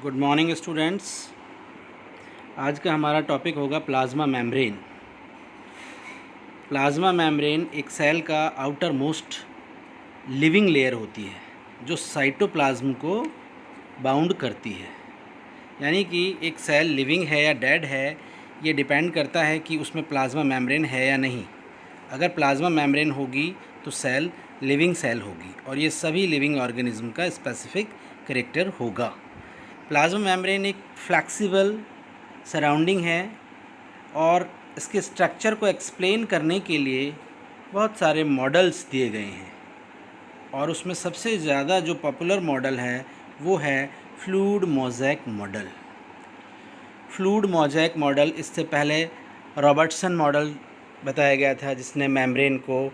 Good morning students. आज का हमारा टॉपिक होगा प्लाज्मा मेम्ब्रेन। प्लाज्मा मेम्ब्रेन एक सेल का आउटर मोस्ट लिविंग लेयर होती है जो साइटोप्लाज्म को बाउंड करती है। यानी कि एक सेल लिविंग है या डेड है, ये डिपेंड करता है कि उसमें प्लाज्मा मेम्ब्रेन है या नहीं। अगर प्लाज्मा मेम्ब्रेन होगी तो सेल लिविंग सेल होगी और ये सभी लिविंग ऑर्गेनिज्म का स्पेसिफिक कैरेक्टर होगा। प्लाज्मा मेम्ब्रेन एक फ्लैक्सिबल सराउंडिंग है और इसके स्ट्रक्चर को एक्सप्लेन करने के लिए बहुत सारे मॉडल्स दिए गए हैं और उसमें सबसे ज़्यादा जो पॉपुलर मॉडल है वो है fluid mosaic model. Fluid mosaic model, इससे पहले रॉबर्टसन मॉडल बताया गया था जिसने मेम्ब्रेन को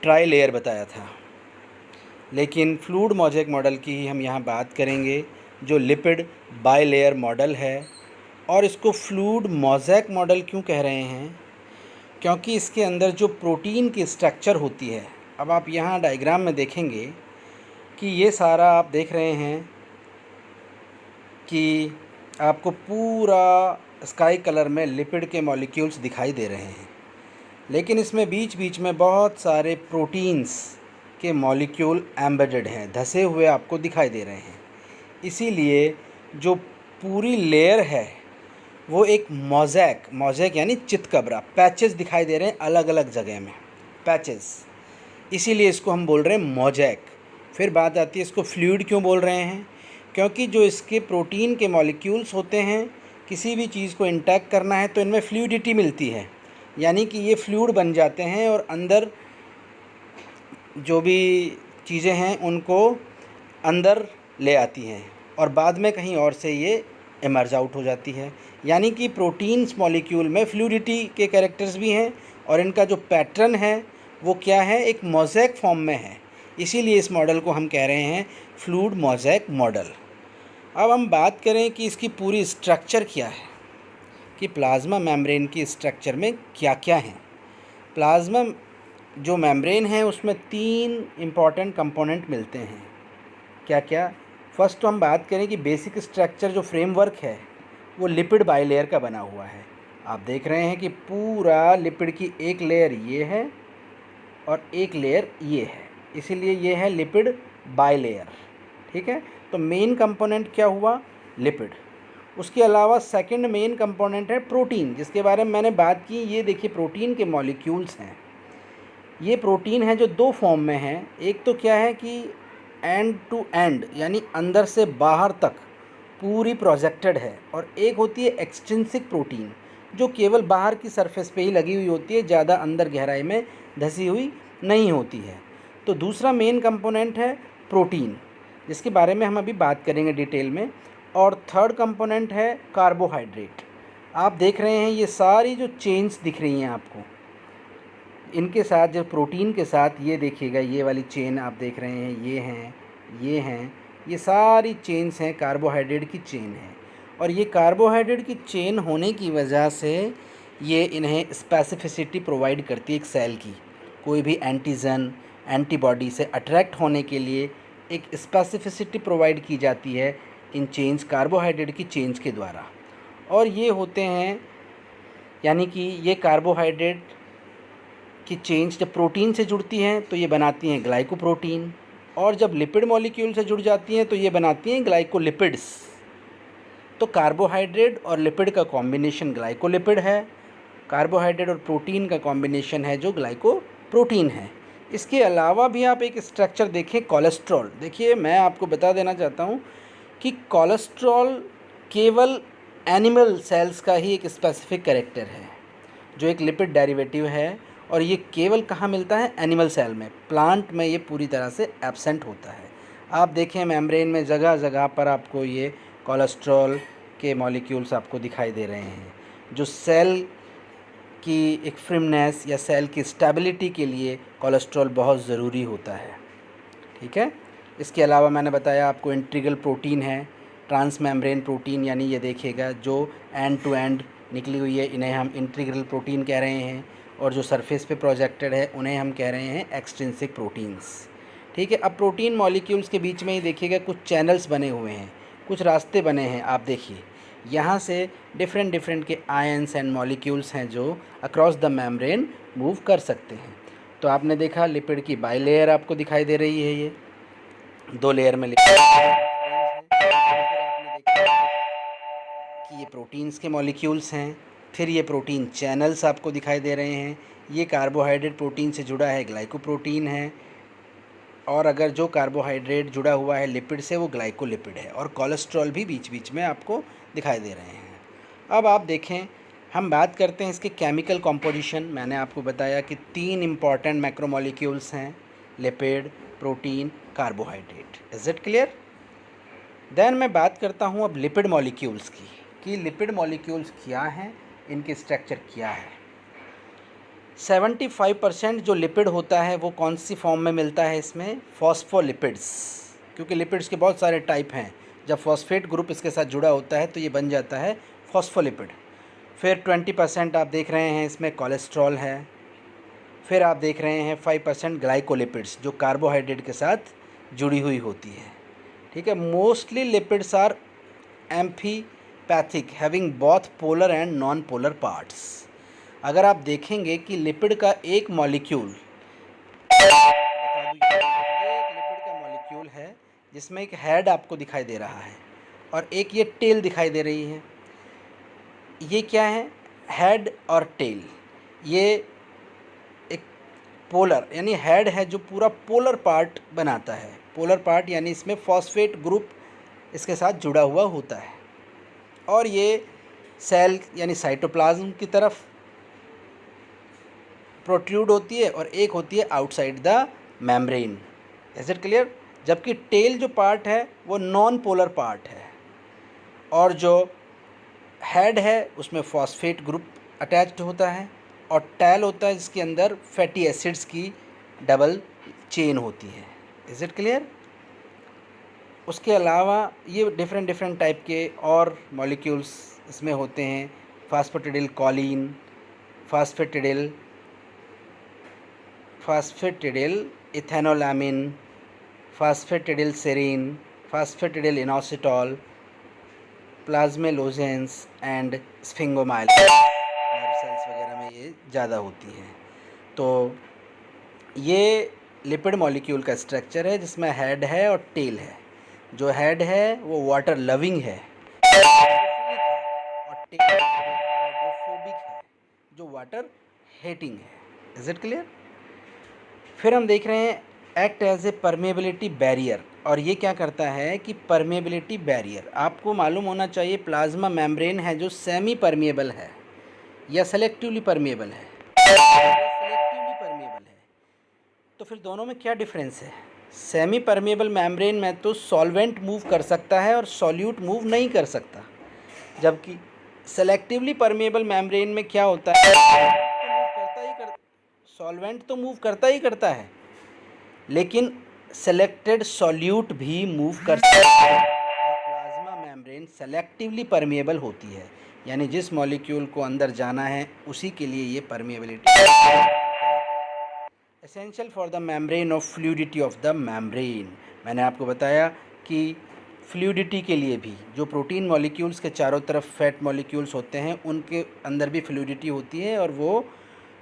ट्राई लेयर बताया था, लेकिन फ्लूइड मोज़ेक मॉडल की ही हम यहाँ बात करेंगे जो लिपिड बाइलेयर मॉडल है। और इसको फ्लूइड मोज़ेक मॉडल क्यों कह रहे हैं? क्योंकि इसके अंदर जो प्रोटीन की स्ट्रक्चर होती है, अब आप यहाँ डायग्राम में देखेंगे कि ये सारा आप देख रहे हैं कि आपको पूरा स्काई कलर में लिपिड के मॉलिक्यूल्स दिखाई दे रहे हैं, लेकिन इसमें बीच बीच में बहुत सारे प्रोटीन्स के मॉलिक्यूल एम्बेडेड हैं, धसे हुए आपको दिखाई दे रहे हैं। इसीलिए जो पूरी लेयर है वो एक मोज़ेक यानी चितकबरा, पैचेस दिखाई दे रहे हैं अलग अलग जगह में, पैचेस, इसीलिए इसको हम बोल रहे हैं मोज़ेक। फिर बात आती है इसको फ्लूइड क्यों बोल रहे हैं? क्योंकि जो इसके प्रोटीन के मॉलिक्यूल्स होते हैं, किसी भी चीज़ को इंटैक्ट करना है तो इनमें फ्लूइडिटी मिलती है, यानी कि ये फ्लूइड बन जाते हैं और अंदर जो भी चीज़ें हैं उनको अंदर ले आती हैं और बाद में कहीं और से ये इमर्ज आउट हो जाती है। यानी कि प्रोटीन्स मॉलिक्यूल में फ्लूइडिटी के कैरेक्टर्स भी हैं और इनका जो पैटर्न है वो क्या है, एक मोज़ेक फॉर्म में है। इसीलिए इस मॉडल को हम कह रहे हैं फ्लूइड मोज़ेक मॉडल। अब हम बात करें कि इसकी पूरी स्ट्रक्चर क्या है, कि प्लाज्मा मेम्ब्रेन की स्ट्रक्चर में क्या क्या है। प्लाज्मा जो मेम्ब्रेन है उसमें 3 इम्पॉर्टेंट कंपोनेंट मिलते हैं। क्या क्या? फर्स्ट तो हम बात करें कि बेसिक स्ट्रक्चर जो फ्रेमवर्क है वो लिपिड बाइलेयर का बना हुआ है। आप देख रहे हैं कि पूरा लिपिड की एक लेयर ये है और एक लेयर ये है, इसीलिए ये है लिपिड बाइलेयर। ठीक है, तो मेन कंपोनेंट क्या हुआ? लिपिड। उसके अलावा सेकंड मेन कंपोनेंट है प्रोटीन, जिसके बारे में मैंने बात की। ये देखिए प्रोटीन के मॉलिक्यूल्स हैं। ये प्रोटीन है जो 2 फॉर्म में है। एक तो क्या है कि एंड टू एंड यानी अंदर से बाहर तक पूरी प्रोजेक्टेड है, और एक होती है एक्सट्रिंसिक प्रोटीन जो केवल बाहर की सरफेस पे ही लगी हुई होती है, ज़्यादा अंदर गहराई में धसी हुई नहीं होती है। तो दूसरा मेन कंपोनेंट है प्रोटीन, जिसके बारे में हम अभी बात करेंगे डिटेल में। और थर्ड कंपोनेंट है कार्बोहाइड्रेट। आप देख रहे हैं ये सारी जो चेन्स दिख रही हैं आपको, इनके साथ जो प्रोटीन के साथ ये देखिएगा, ये वाली चेन आप देख रहे हैं, ये हैं, ये हैं, ये सारी चेन्स हैं, कार्बोहाइड्रेट की चेन है। और ये कार्बोहाइड्रेट की चेन होने की वजह से ये इन्हें स्पेसिफिसिटी प्रोवाइड करती है एक सेल की। कोई भी एंटीजन, एंटीबॉडी से अट्रैक्ट होने के लिए एक स्पेसिफिसिटी प्रोवाइड की जाती है इन चेन्स, कार्बोहाइड्रेट की चेन्स के द्वारा। और ये होते हैं, यानी कि ये कार्बोहाइड्रेट की चेन्स जब प्रोटीन से जुड़ती हैं तो ये बनाती हैं ग्लाइकोप्रोटीन, और जब लिपिड मॉलिक्यूल से जुड़ जाती हैं तो ये बनाती हैं ग्लाइकोलिपिड्स। तो कार्बोहाइड्रेट और लिपिड का कॉम्बिनेशन ग्लाइकोलिपिड है, कार्बोहाइड्रेट और प्रोटीन का कॉम्बिनेशन है जो ग्लाइकोप्रोटीन है। इसके अलावा भी आप एक स्ट्रक्चर देखें, कोलेस्ट्रॉल। देखिए, मैं आपको बता देना चाहता हूँ कि कोलेस्ट्रॉल केवल एनिमल सेल्स का ही एक स्पेसिफिक कैरेक्टर है जो एक लिपिड डेरिवेटिव है, और ये केवल कहाँ मिलता है? एनिमल सेल में। प्लांट में ये पूरी तरह से एब्सेंट होता है। आप देखें मेम्ब्रेन में जगह जगह पर आपको ये कोलेस्ट्रॉल के मॉलिक्यूल्स आपको दिखाई दे रहे हैं, जो सेल की एक फ्रिमनेस या सेल की स्टेबिलिटी के लिए कोलेस्ट्रॉल बहुत ज़रूरी होता है। ठीक है, इसके अलावा मैंने बताया आपको इंटीग्रल प्रोटीन है, ट्रांस मेम्ब्रेन प्रोटीन, यानी ये देखिएगा जो एंड टू एंड निकली हुई है, इन्हें हम इंटीग्रल प्रोटीन कह रहे हैं, और जो सरफेस पे प्रोजेक्टेड है उन्हें हम कह रहे हैं एक्सट्रिंसिक प्रोटीन्स। ठीक है, अब प्रोटीन मॉलिक्यूल्स के बीच में ही देखिएगा कुछ चैनल्स बने हुए हैं, कुछ रास्ते बने हैं, आप देखिए यहाँ से डिफरेंट डिफरेंट के आयंस एंड मॉलिक्यूल्स हैं जो अक्रॉस द मेम्ब्रेन मूव कर सकते हैं। तो आपने देखा लिपिड की बाई लेयर आपको दिखाई दे रही है, ये 2 लेयर में लिपिड है। फिर आपने देखा कि ये प्रोटीन्स के मॉलिक्यूल्स हैं, फिर ये प्रोटीन चैनल्स आपको दिखाई दे रहे हैं। ये कार्बोहाइड्रेट प्रोटीन से जुड़ा है, ग्लाइकोप्रोटीन है, और अगर जो कार्बोहाइड्रेट जुड़ा हुआ है लिपिड से वो ग्लाइकोलिपिड है, और कोलेस्ट्रॉल भी बीच बीच में आपको दिखाई दे रहे हैं। अब आप देखें, हम बात करते हैं इसके केमिकल कॉम्पोजिशन। मैंने आपको बताया कि 3 इम्पॉर्टेंट मैक्रोमोलिक्यूल्स हैं, lipid, protein, carbohydrate. Is it clear? Then मैं बात करता हूँ अब लिपिड मॉलिक्यूल्स की, कि लिपिड मॉलिक्यूल्स क्या हैं, इनके स्ट्रक्चर क्या है। 75% जो लिपिड होता है वो कौन सी फॉर्म में मिलता है इसमें? फॉस्फोलिपिड्स, क्योंकि लिपिड्स के बहुत सारे टाइप हैं। जब फॉस्फेट ग्रुप इसके साथ जुड़ा होता है तो ये बन जाता है फॉस्फोलिपिड। फिर 20% आप देख रहे हैं इसमें कोलेस्ट्रॉल है। फिर आप देख रहे हैं 5% ग्लाइकोलिपिड्स जो कार्बोहाइड्रेट के साथ जुड़ी हुई होती है। ठीक है, mostly lipids are amphipathic having both polar and non polar parts. अगर आप देखेंगे कि लिपिड का एक मॉलिक्यूल, बता दूँ, एक लिपिड का मॉलिक्यूल है जिसमें एक हेड आपको दिखाई दे रहा है और एक ये टेल दिखाई दे रही है। ये क्या है? हेड और टेल। ये एक पोलर यानी हेड है जो पूरा पोलर पार्ट बनाता है। पोलर पार्ट यानी इसमें फॉस्फेट ग्रुप इसके साथ जुड़ा हुआ होता है, और ये सेल यानी साइटोप्लाज्म की तरफ प्रोट्रूड होती है और एक होती है outside the membrane. Is it clear? जबकि टेल जो पार्ट है वो नॉन पोलर पार्ट है, और जो हेड है उसमें फॉस्फेट ग्रुप अटैच्ड होता है, और टेल होता है जिसके अंदर फैटी एसिड्स की डबल चेन होती है। Is it clear? उसके अलावा ये डिफरेंट डिफरेंट टाइप के और मॉलिक्यूल्स इसमें होते हैं। Phosphatidylcholine, phosphatidylethanolamine, phosphatidylserine, phosphatidylinositol, plasmalogens and sphingomyelin. Nerve cells वगैरह में ये ज़्यादा होती हैं। तो ये लिपिड मॉलिक्यूल का स्ट्रक्चर है जिसमें हेड है और टेल है। जो हेड है वो वाटर लविंग है और टेल हाइड्रोफोबिक है जो वाटर हेटिंग है। Is it clear? फिर हम देख रहे हैं act as a permeability barrier. और ये क्या करता है कि परमेबिलिटी बैरियर, आपको मालूम होना चाहिए प्लाज्मा मेम्ब्रेन है जो सेमी परमेबल है या सेलेक्टिवली परमेबल है। सेलेक्टिवली परमेबल है, तो फिर दोनों में क्या डिफरेंस है? सेमी परमेबल मेम्ब्रेन में तो सॉल्वेंट मूव कर सकता है और सॉल्यूट मूव नहीं कर सकता, जबकि सेलेक्टिवली परमेबल मेम्ब्रेन में क्या होता है? सॉल्वेंट तो मूव करता ही करता है, लेकिन सेलेक्टेड सॉल्यूट भी मूव कर सकता है। और प्लाज्मा मेम्ब्रेन सेलेक्टिवली परमेबल होती है, यानी जिस मॉलिक्यूल को अंदर जाना है उसी के लिए ये permeability essential for the membrane of fluidity of the membrane. मैंने आपको बताया कि फ्लूइडिटी के लिए भी जो प्रोटीन मॉलिक्यूल्स के चारों तरफ फैट मॉलिक्यूल्स होते हैं उनके अंदर भी फ्लूइडिटी होती है, और वो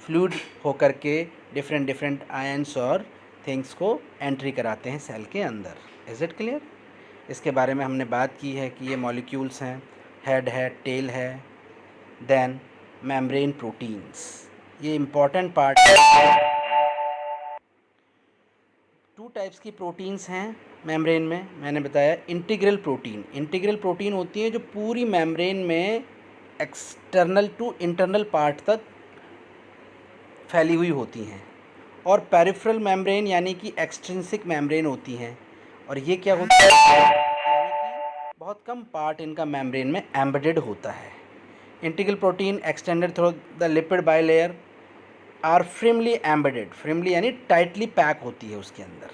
फ्लूइड होकर के डिफरेंट डिफरेंट आयंस और थिंग्स को एंट्री कराते हैं सेल के अंदर। Is it clear? इसके बारे में हमने बात की है कि ये मॉलिक्यूल्स हैं, हेड है, टेल है, देन मेम्ब्रेन प्रोटीन्स, ये इम्पॉर्टेंट पार्ट है। 2 टाइप्स की प्रोटीन्स हैं मेम्ब्रेन में, मैंने बताया। इंटीग्रल प्रोटीन होती है जो पूरी मेम्ब्रेन में एक्सटर्नल टू इंटरनल पार्ट तक फैली हुई होती हैं, और पेरिफेरल मेम्ब्रेन यानी कि एक्सट्रिंसिक मेम्ब्रेन होती हैं। और ये क्या होता है? यानी कि बहुत कम पार्ट इनका मेम्ब्रेन में एम्बेडेड होता है। Integral protein extended through the lipid bilayer are firmly embedded, firmly यानी टाइटली पैक होती है उसके अंदर।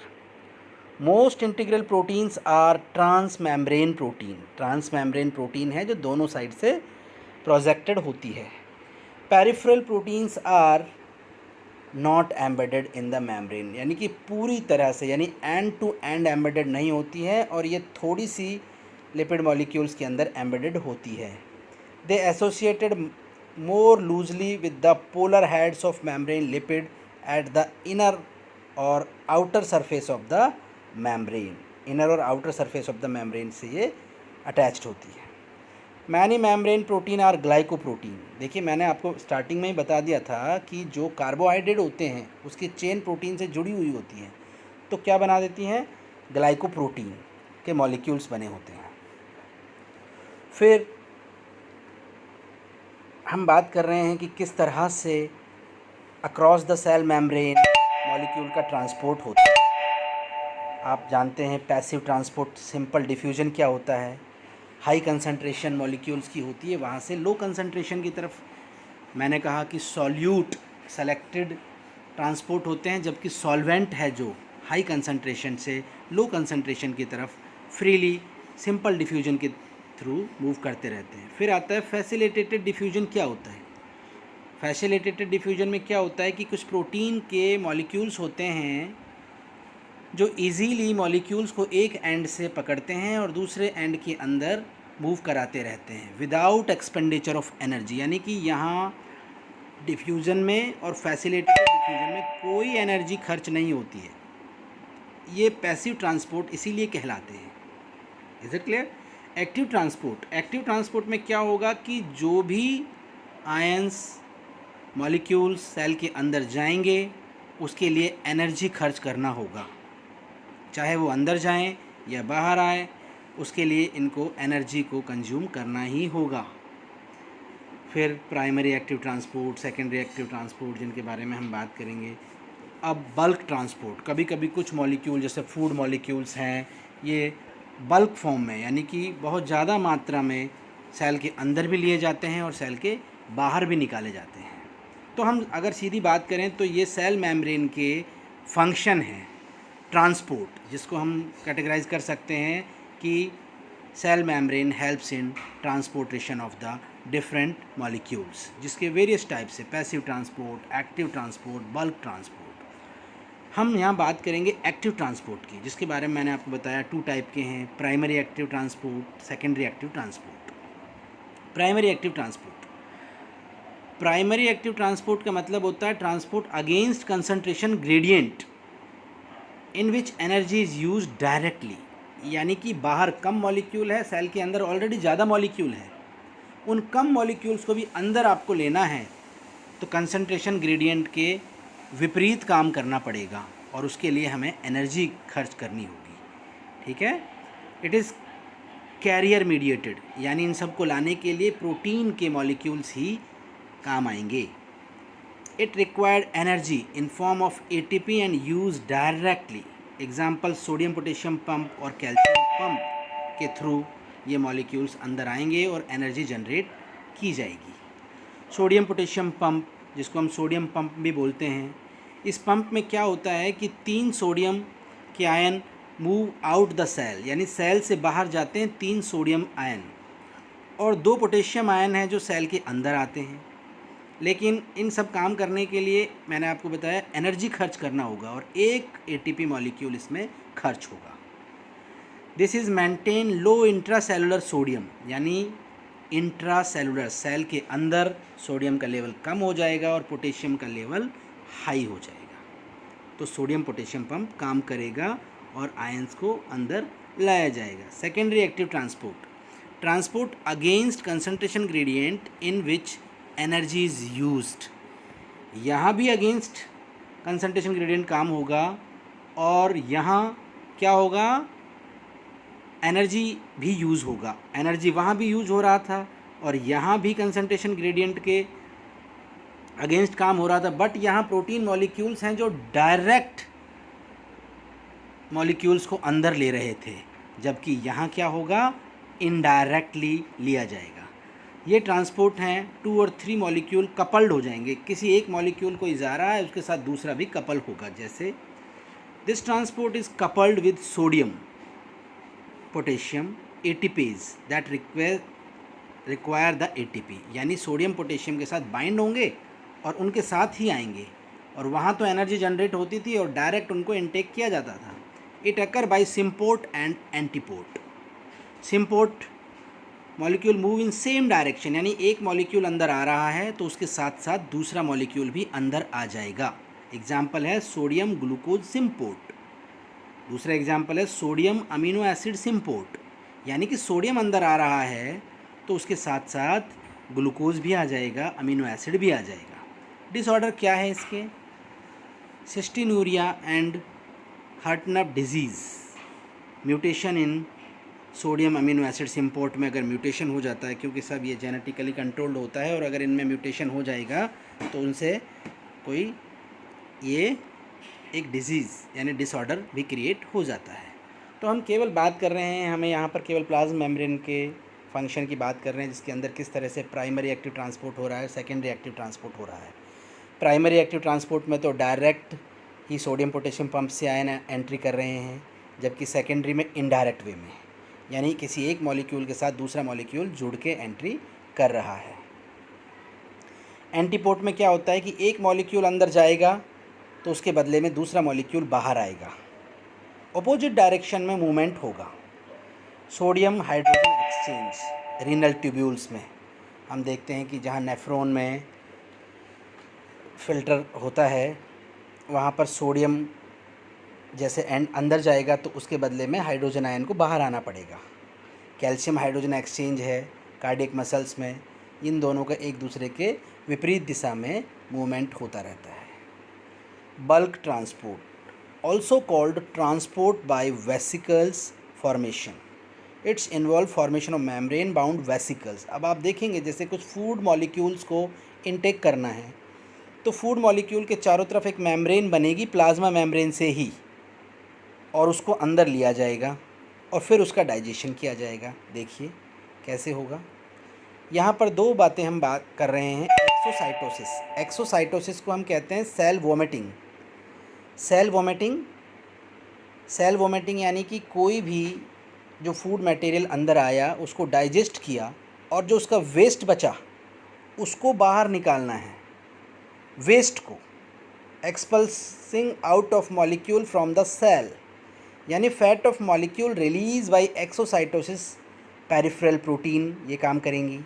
Most integral proteins are transmembrane protein है जो दोनों साइड से प्रोजेक्टेड होती है। Peripheral proteins are not embedded in the membrane, यानी कि पूरी तरह से यानी एंड टू एंड एम्बेडेड नहीं होती है, और ये थोड़ी सी लिपिड मॉलिक्यूल्स के अंदर एम्बेडेड होती है। They associated more loosely with the polar heads of membrane lipid at the inner और outer surface of the membrane. Inner और outer surface of the membrane से ये अटैच्ड होती है। Many membrane protein are glycoprotein. देखिए मैंने आपको starting में ही बता दिया था कि जो कार्बोहाइड्रेट होते हैं उसकी चेन प्रोटीन से जुड़ी हुई होती है, तो क्या बना देती हैं, ग्लाइकोप्रोटीन के मॉलिक्यूल्स बने होते हैं। फिर हम बात कर रहे हैं कि किस तरह से across the cell membrane molecule का ट्रांसपोर्ट होता है। आप जानते हैं पैसिव ट्रांसपोर्ट, सिंपल डिफ्यूजन क्या होता है, हाई कंसंट्रेशन मॉलिक्यूल्स की होती है, वहाँ से लो कंसंट्रेशन की तरफ मैंने कहा कि सॉल्यूट सेलेक्टेड ट्रांसपोर्ट होते हैं, जबकि सॉल्वेंट है जो हाई कंसंट्रेशन से लो कंसंट्रेशन की तरफ फ्रीली सिंपल डिफ्यूजन के थ्रू मूव करते रहते हैं। फिर आता है फैसिलिटेटेड डिफ्यूजन। क्या होता है फैसिलिटेटेड डिफ्यूजन में? क्या होता है कि कुछ प्रोटीन के मॉलिक्यूल्स होते हैं जो इजीली मॉलिक्यूल्स को एक एंड से पकड़ते हैं और दूसरे एंड के अंदर मूव कराते रहते हैं विदाउट एक्सपेंडिचर ऑफ एनर्जी। यानी कि यहाँ डिफ्यूज़न में और फैसिलिटेटेड डिफ्यूज़न में कोई एनर्जी खर्च नहीं होती है। ये पैसिव ट्रांसपोर्ट इसीलिए कहलाते हैं। Is it clear? Active transport. Active transport में क्या होगा कि जो भी आयंस मॉलिक्यूल्स सेल के अंदर जाएंगे उसके लिए एनर्जी खर्च करना होगा, चाहे वो अंदर जाएं या बाहर आए, उसके लिए इनको एनर्जी को कंज्यूम करना ही होगा। फिर primary active transport, secondary active transport, जिनके बारे में हम बात करेंगे। अब बल्क ट्रांसपोर्ट, कभी कभी कुछ मॉलिक्यूल जैसे फूड मॉलिक्यूल्स हैं, ये बल्क फॉर्म में यानी कि बहुत ज़्यादा मात्रा में सेल के अंदर भी लिए जाते हैं और सेल के बाहर भी निकाले जाते हैं। तो हम अगर सीधी बात करें तो ये सेल मेम्ब्रेन के फंक्शन हैं ट्रांसपोर्ट, जिसको हम कैटेगराइज कर सकते हैं कि cell membrane helps in transportation of the different molecules, जिसके वेरियस टाइप्स है, passive transport, active transport, bulk transport. हम यहाँ बात करेंगे एक्टिव ट्रांसपोर्ट की, जिसके बारे में मैंने आपको बताया 2 टाइप के हैं, primary active transport, secondary active transport. Primary active transport, primary active transport का मतलब होता है transport against concentration gradient in which energy is use directly. यानी कि बाहर कम मॉलिक्यूल है, सेल के अंदर ऑलरेडी ज़्यादा मॉलिक्यूल है, उन कम मॉलिक्यूल्स को भी अंदर आपको लेना है तो कंसंट्रेशन ग्रेडियंट के विपरीत काम करना पड़ेगा और उसके लिए हमें एनर्जी खर्च करनी होगी। ठीक है? इट इज़ कैरियर मीडिएटेड, यानी इन सब को लाने के लिए प्रोटीन के मॉलिक्यूल्स ही काम आएंगे। It required energy in form of ATP and use directly. Example sodium potassium pump और कैल्शियम पंप के थ्रू ये मॉलिक्यूल्स अंदर आएंगे और एनर्जी जनरेट की जाएगी। सोडियम पोटेशियम पंप, जिसको हम सोडियम पंप भी बोलते हैं, इस पंप में क्या होता है कि 3 सोडियम के ion move out the cell, यानी सेल से बाहर जाते हैं 3 सोडियम आयन, और 2 पोटेशियम आयन हैं जो सेल के अंदर आते हैं। लेकिन इन सब काम करने के लिए मैंने आपको बताया एनर्जी खर्च करना होगा और एक एटीपी मॉलिक्यूल इसमें खर्च होगा। This is maintain low intracellular sodium, यानी इंट्रासेलुलर सेल के अंदर सोडियम का लेवल कम हो जाएगा और पोटेशियम का लेवल हाई हो जाएगा, तो सोडियम पोटेशियम पंप काम करेगा और आयंस को अंदर लाया जाएगा। Secondary active transport, transport against concentration gradient in which energy is used. यहाँ भी अगेंस्ट कंसंट्रेशन ग्रेडियंट काम होगा और यहाँ क्या होगा, एनर्जी भी यूज़ होगा। एनर्जी वहाँ भी यूज हो रहा था और यहाँ भी कंसंट्रेशन ग्रेडियंट के अगेंस्ट काम हो रहा था, बट यहाँ प्रोटीन मॉलिक्यूल्स हैं जो डायरेक्ट मॉलिक्यूल्स को अंदर ले रहे थे, जबकि यहाँ क्या होगा, इनडायरेक्टली लिया जाएगा। ये ट्रांसपोर्ट हैं 2 और 3 मॉलिक्यूल कपल्ड हो जाएंगे, किसी एक मॉलिक्यूल को जा रहा है उसके साथ दूसरा भी कपल होगा। जैसे this transport is coupled with sodium potassium ATPs that require the ATP, यानी सोडियम पोटेशियम के साथ बाइंड होंगे और उनके साथ ही आएंगे, और वहाँ तो एनर्जी जनरेट होती थी और डायरेक्ट उनको इनटेक किया जाता था। It occur by symport and antiport. Symport molecule move in same direction, यानी एक मॉलिक्यूल अंदर आ रहा है तो उसके साथ साथ दूसरा मॉलिक्यूल भी अंदर आ जाएगा। एग्जाम्पल है सोडियम ग्लूकोज सिम्पोर्ट। दूसरा एग्जाम्पल है सोडियम अमीनो एसिड सिम्पोर्ट, यानी कि सोडियम अंदर आ रहा है तो उसके साथ साथ ग्लूकोज भी आ जाएगा, अमीनो एसिड भी आ जाएगा। डिसऑर्डर क्या है इसके? Cystinuria and Hartnup disease. Mutation in sodium amino acid symport में अगर म्यूटेशन हो जाता है, क्योंकि सब ये जेनेटिकली कंट्रोल्ड होता है, और अगर इनमें म्यूटेशन हो जाएगा तो उनसे कोई ये एक डिजीज़ यानी डिसऑर्डर भी क्रिएट हो जाता है। तो हम केवल बात कर रहे हैं, हमें यहाँ पर केवल प्लाज्मा मेम्ब्रेन के फंक्शन की बात कर रहे हैं, जिसके अंदर किस तरह से प्राइमरी एक्टिव ट्रांसपोर्ट हो रहा है, सेकेंडरी एक्टिव ट्रांसपोर्ट हो रहा है। प्राइमरी एक्टिव ट्रांसपोर्ट में तो डायरेक्ट ही सोडियम पोटेशियम पंप से आयन एंट्री कर रहे हैं, जबकि सेकेंडरी में इनडायरेक्ट वे में, यानी किसी एक मॉलिक्यूल के साथ दूसरा मॉलिक्यूल जुड़ के एंट्री कर रहा है। एंटीपोर्ट में क्या होता है कि एक मॉलिक्यूल अंदर जाएगा तो उसके बदले में दूसरा मॉलिक्यूल बाहर आएगा, अपोजिट डायरेक्शन में मूवमेंट होगा। Sodium hydrogen exchange renal tubules में हम देखते हैं कि जहाँ नेफ्रॉन में फिल्टर होता है वहाँ पर सोडियम जैसे अंदर जाएगा तो उसके बदले में हाइड्रोजन आयन को बाहर आना पड़ेगा। कैल्शियम हाइड्रोजन एक्सचेंज है कार्डियक मसल्स में, इन दोनों का एक दूसरे के विपरीत दिशा में मूवमेंट होता रहता है। Bulk transport also called transport bye vesicles formation, it's involve formation of membrane bound vesicles. अब आप देखेंगे जैसे कुछ फूड मॉलिक्यूल्स को इनटेक करना है तो फूड मॉलिक्यूल के चारों तरफ एक मेम्ब्रेन बनेगी प्लाज्मा मेम्ब्रेन से ही, और उसको अंदर लिया जाएगा और फिर उसका डाइजेशन किया जाएगा। देखिए कैसे होगा। यहाँ पर दो बातें हम बात कर रहे हैं। एक्सोसाइटोसिस, एक्सोसाइटोसिस को हम कहते हैं सेल वोमिटिंग। सेल वोमिटिंग यानी कि कोई भी जो फूड मटेरियल अंदर आया उसको डाइजेस्ट किया और जो उसका वेस्ट बचा उसको बाहर निकालना है। वेस्ट को expulsing out of molecule from the cell, यानी fat of molecule release by exocytosis. Peripheral protein ये काम करेंगी,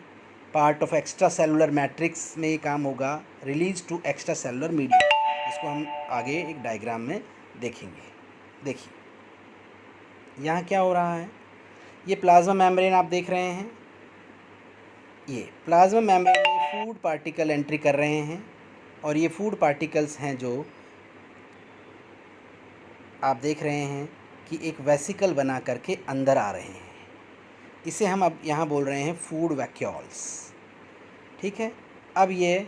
part of extracellular matrix में ये काम होगा, release to extracellular medium, इसको हम आगे एक डायग्राम में देखेंगे। देखिए यहाँ क्या हो रहा है, ये प्लाज्मा मेम्ब्रेन आप देख रहे हैं, ये प्लाज्मा मेम्ब्रेन में फूड पार्टिकल एंट्री कर रहे हैं और ये फूड पार्टिकल्स हैं जो आप देख रहे हैं कि एक वेसिकल बना करके अंदर आ रहे हैं। इसे हम अब यहाँ बोल रहे हैं फूड वैक्यूल्स। ठीक है, अब ये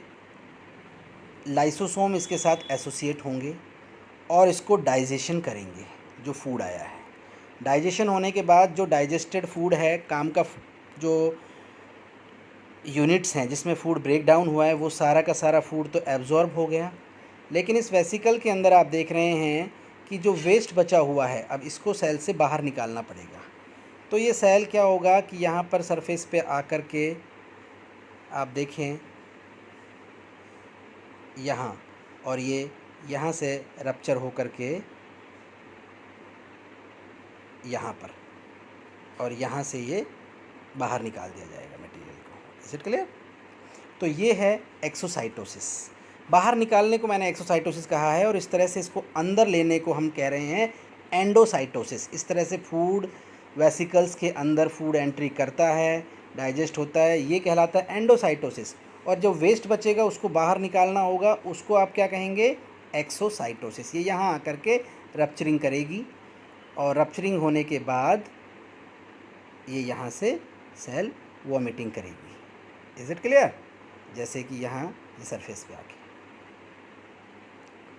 लाइसोसोम इसके साथ एसोसिएट होंगे और इसको डाइजेशन करेंगे जो फूड आया है। डाइजेशन होने के बाद जो डाइजेस्टेड फूड है, काम का जो यूनिट्स हैं जिसमें फूड ब्रेक डाउन हुआ है, वो सारा का सारा फूड तो एब्जॉर्ब हो गया, लेकिन इस वेसिकल के अंदर आप देख रहे हैं कि जो वेस्ट बचा हुआ है अब इसको सेल से बाहर निकालना पड़ेगा। तो ये सेल क्या होगा कि यहाँ पर सरफेस पे आकर के आप देखें यहाँ, और ये यहाँ से रप्चर हो कर के यहाँ पर, और यहाँ से ये बाहर निकाल दिया जाएगा मटेरियल को। Is it clear? तो ये है एक्सोसाइटोसिस। बाहर निकालने को मैंने एक्सोसाइटोसिस कहा है, और इस तरह से इसको अंदर लेने को हम कह रहे हैं एंडोसाइटोसिस। इस तरह से फूड वेसिकल्स के अंदर फूड एंट्री करता है, डाइजेस्ट होता है, ये कहलाता है एंडोसाइटोसिस। और जो वेस्ट बचेगा उसको बाहर निकालना होगा, उसको आप क्या कहेंगे? एक्सोसाइटोसिस। ये यहाँ आकर के रप्चरिंग करेगी, और रप्चरिंग होने के बाद ये यहाँ से सेल वॉमिटिंग करेगी। Is it clear? जैसे कि यहाँ ये सरफेस पे आके।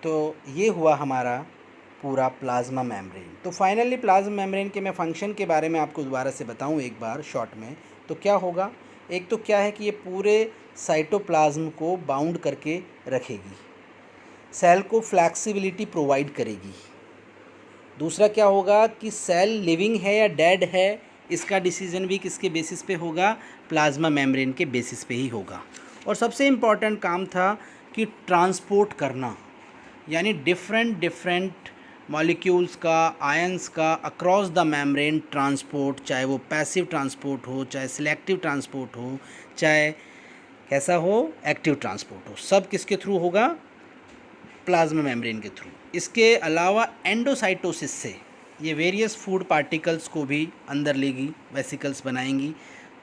तो ये हुआ हमारा पूरा प्लाज्मा मेम्ब्रेन। तो फाइनली प्लाज्मा मेम्ब्रेन के मैं फंक्शन के बारे में आपको दोबारा से बताऊं एक बार शॉर्ट में, तो क्या होगा? एक तो क्या है कि ये पूरे साइटोप्लाज्म को बाउंड करके रखेगी, सेल को फ्लैक्सिबिलिटी प्रोवाइड करेगी। दूसरा क्या होगा कि सेल लिविंग है या डेड है, इसका डिसीजन भी किसके बेसिस पे होगा? प्लाज्मा मेम्ब्रेन के बेसिस पे ही होगा। और सबसे इम्पॉर्टेंट काम था कि ट्रांसपोर्ट करना, यानी डिफरेंट मॉलिक्यूल्स का, आयंस का अक्रॉस द मेम्ब्रेन ट्रांसपोर्ट, चाहे वो पैसिव ट्रांसपोर्ट हो, चाहे सिलेक्टिव ट्रांसपोर्ट हो, चाहे कैसा हो, एक्टिव ट्रांसपोर्ट हो, सब किसके थ्रू होगा, प्लाज्मा मेम्ब्रेन के थ्रू। इसके अलावा एंडोसाइटोसिस से ये वेरियस फूड पार्टिकल्स को भी अंदर लेगी, वेसिकल्स बनाएंगी,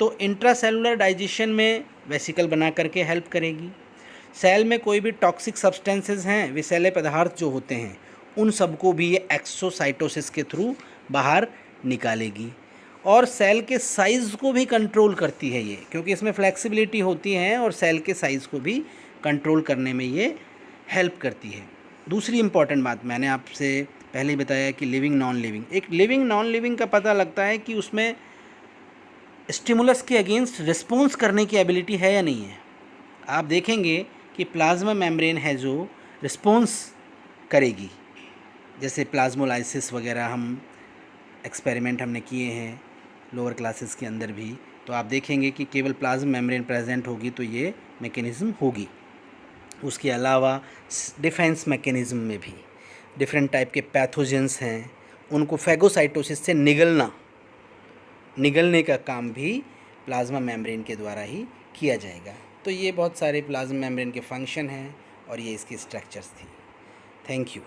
तो इंट्रासेलुलर डाइजेशन में वेसिकल बना करके हेल्प करेगी। सेल में कोई भी टॉक्सिक सब्सटेंसेस हैं, विषैले पदार्थ जो होते हैं, उन सबको भी ये एक्सोसाइटोसिस के थ्रू बाहर निकालेगी। और सेल के साइज़ को भी कंट्रोल करती है ये, क्योंकि इसमें फ्लेक्सिबिलिटी होती है और सेल के साइज़ को भी कंट्रोल करने में ये हेल्प करती है। दूसरी इम्पॉर्टेंट बात मैंने आपसे पहले ही बताया कि लिविंग नॉन लिविंग, एक लिविंग नॉन लिविंग का पता लगता है कि उसमें स्टिमुलस के अगेंस्ट रिस्पॉन्स करने की एबिलिटी है या नहीं है। आप देखेंगे कि प्लाज्मा मेम्ब्रेन है जो रिस्पॉन्स करेगी, जैसे प्लाज्मोलाइसिस वगैरह हम एक्सपेरिमेंट हमने किए हैं लोअर क्लासेस के अंदर भी, तो आप देखेंगे कि केवल प्लाज्मा मेम्ब्रेन प्रेजेंट होगी तो ये मैकेनिज़्म होगी। उसके अलावा डिफेंस मैकेनिज़्म में भी डिफरेंट टाइप के पैथोजेंस हैं, उनको फैगोसाइटोसिस से निगलने का काम भी प्लाज्मा मेम्ब्रेन के द्वारा ही किया जाएगा। तो ये बहुत सारे प्लाज्मा मेम्ब्रेन के फंक्शन हैं और ये इसकी स्ट्रक्चर्स थी। Thank you.